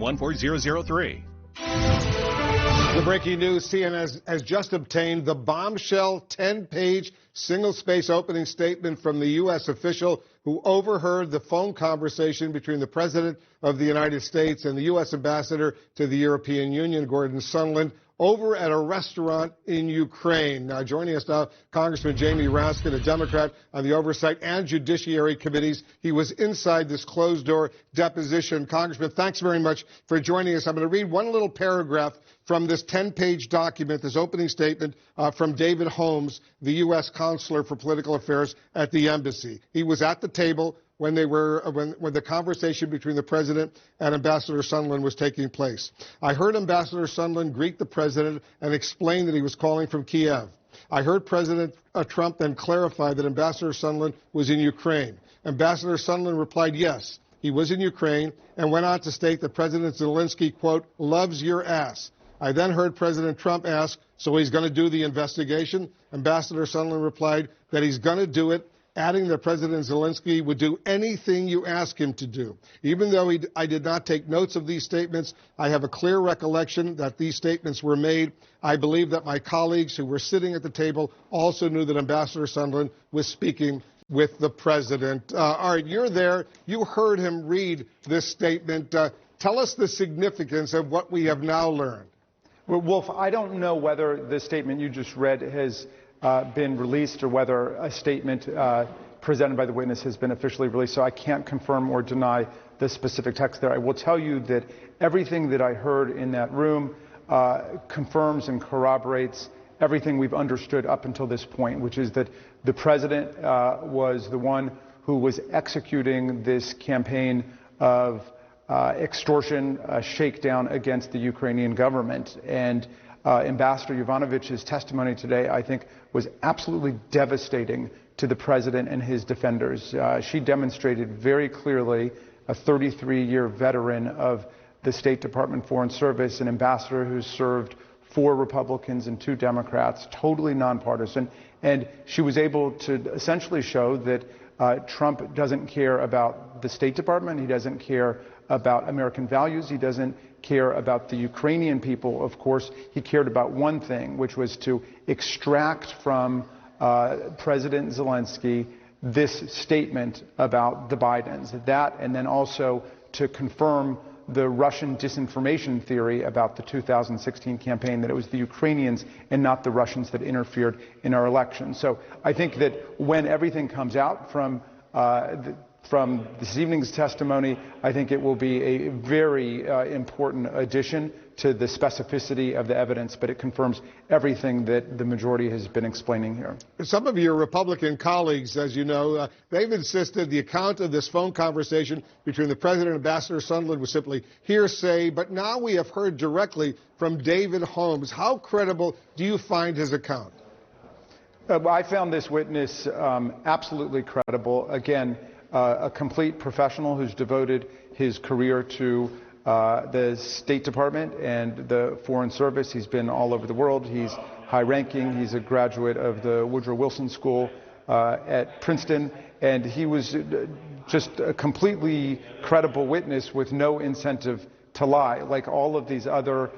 14003. The breaking news, CNN has just obtained the bombshell 10-page single-space opening statement from the U.S. official who overheard the phone conversation between the President of the United States and the U.S. Ambassador to the European Union, Gordon Sondland, over at a restaurant in Ukraine. Now, joining us now, Congressman Jamie Raskin, a Democrat on the Oversight and Judiciary Committees. He was inside this closed-door deposition. Congressman, thanks very much for joining us. I'm going to read one little paragraph from this 10-page document, this opening statement from David Holmes, the U.S. Counselor for Political Affairs at the embassy. He was at the table when the conversation between the president and Ambassador Sondland was taking place. I heard Ambassador Sondland greet the president and explain that he was calling from Kiev. I heard President Trump then clarify that Ambassador Sondland was in Ukraine. Ambassador Sondland replied yes, he was in Ukraine, and went on to state that President Zelensky, quote, loves your ass. I then heard President Trump ask, so he's going to do the investigation? Ambassador Sondland replied that he's going to do it, adding that President Zelensky would do anything you ask him to do. Even though I did not take notes of these statements, I have a clear recollection that these statements were made. I believe that my colleagues who were sitting at the table also knew that Ambassador Sondland was speaking with the president. All right, you're there. You heard him read this statement. Tell us the significance of what we have now learned. Well, Wolf, I don't know whether the statement you just read has been released or whether a statement presented by the witness has been officially released, so I can't confirm or deny the specific text there. I will tell you that everything that I heard in that room confirms and corroborates everything we've understood up until this point, which is that the president was the one who was executing this campaign of extortion, shakedown against the Ukrainian government. And Ambassador Yovanovitch's testimony today, I think, was absolutely devastating to the president and his defenders. She demonstrated very clearly, a 33-year veteran of the State Department Foreign Service, an ambassador who served 4 Republicans and 2 Democrats, totally nonpartisan. And she was able to essentially show that Trump doesn't care about the State Department. He doesn't care about American values. He doesn't care about the Ukrainian people. Of course, he cared about one thing, which was to extract from President Zelensky this statement about the Bidens. That, and then also to confirm the Russian disinformation theory about the 2016 campaign, that it was the Ukrainians and not the Russians that interfered in our election. So I think that when everything comes out from this evening's testimony, I think it will be a very important addition to the specificity of the evidence, but it confirms everything that the majority has been explaining here. Some of your Republican colleagues, as you know, they've insisted the account of this phone conversation between the president and Ambassador Sondland was simply hearsay, but now we have heard directly from David Holmes. How credible do you find his account? I found this witness absolutely credible. Again, a complete professional who's devoted his career to the State Department and the Foreign Service. He's been all over the world. He's high-ranking. He's a graduate of the Woodrow Wilson School at Princeton, and he was just a completely credible witness with no incentive to lie, like all of these other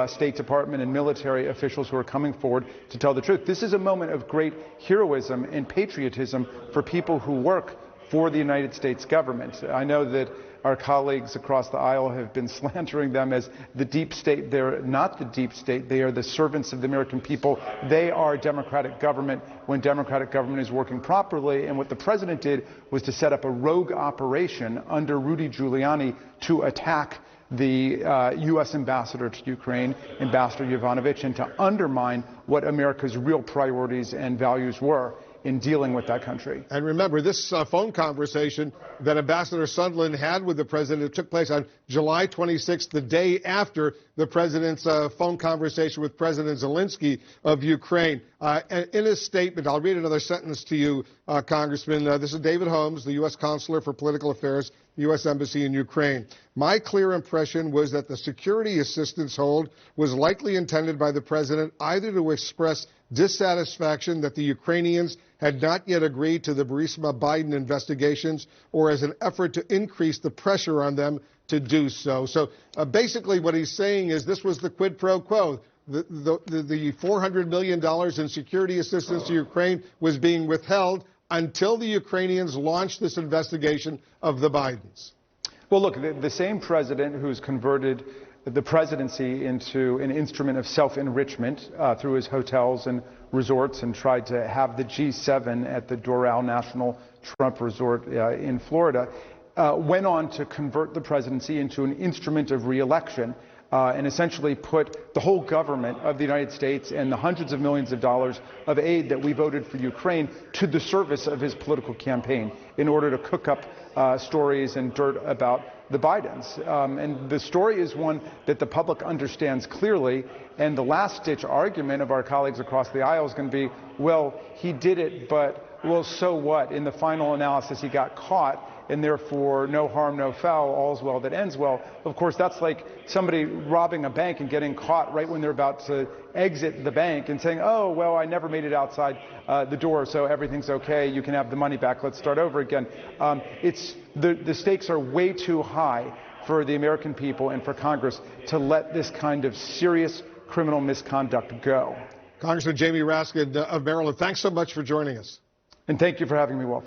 State Department and military officials who are coming forward to tell the truth. This is a moment of great heroism and patriotism for people who work for the United States government. I know that our colleagues across the aisle have been slandering them as the deep state. They're not the deep state. They are the servants of the American people. They are democratic government when democratic government is working properly. And what the president did was to set up a rogue operation under Rudy Giuliani to attack the U.S. ambassador to Ukraine, Ambassador Yovanovitch, and to undermine what America's real priorities and values were in dealing with that country. And remember, this phone conversation that Ambassador Sondland had with the president took place on July 26th, the day after the president's phone conversation with President Zelensky of Ukraine. And in his statement, I'll read another sentence to you, Congressman. This is David Holmes, the U.S. Counselor for Political Affairs, U.S. Embassy in Ukraine. My clear impression was that the security assistance hold was likely intended by the president either to express dissatisfaction that the Ukrainians had not yet agreed to the Burisma Biden investigations or as an effort to increase the pressure on them to do so. So basically what he's saying is this was the quid pro quo. The $400 million in security assistance to Ukraine was being withheld until the Ukrainians launched this investigation of the Bidens. Well, look, the same president who's converted the presidency into an instrument of self-enrichment through his hotels and resorts and tried to have the G7 at the Doral National Trump Resort in Florida, went on to convert the presidency into an instrument of re-election and essentially put the whole government of the United States and the hundreds of millions of dollars of aid that we voted for Ukraine to the service of his political campaign in order to cook up stories and dirt about the Bidens. And the story is one that the public understands clearly, and the last-ditch argument of our colleagues across the aisle is going to be, well, he did it, but, well, so what? In the final analysis, he got caught, and therefore no harm, no foul, all's well that ends well. Of course, that's like somebody robbing a bank and getting caught right when they're about to exit the bank and saying, oh, well, I never made it outside the door, so everything's okay, you can have the money back, let's start over again. The stakes are way too high for the American people and for Congress to let this kind of serious criminal misconduct go. Congressman Jamie Raskin of Maryland, thanks so much for joining us. And thank you for having me, Wolf.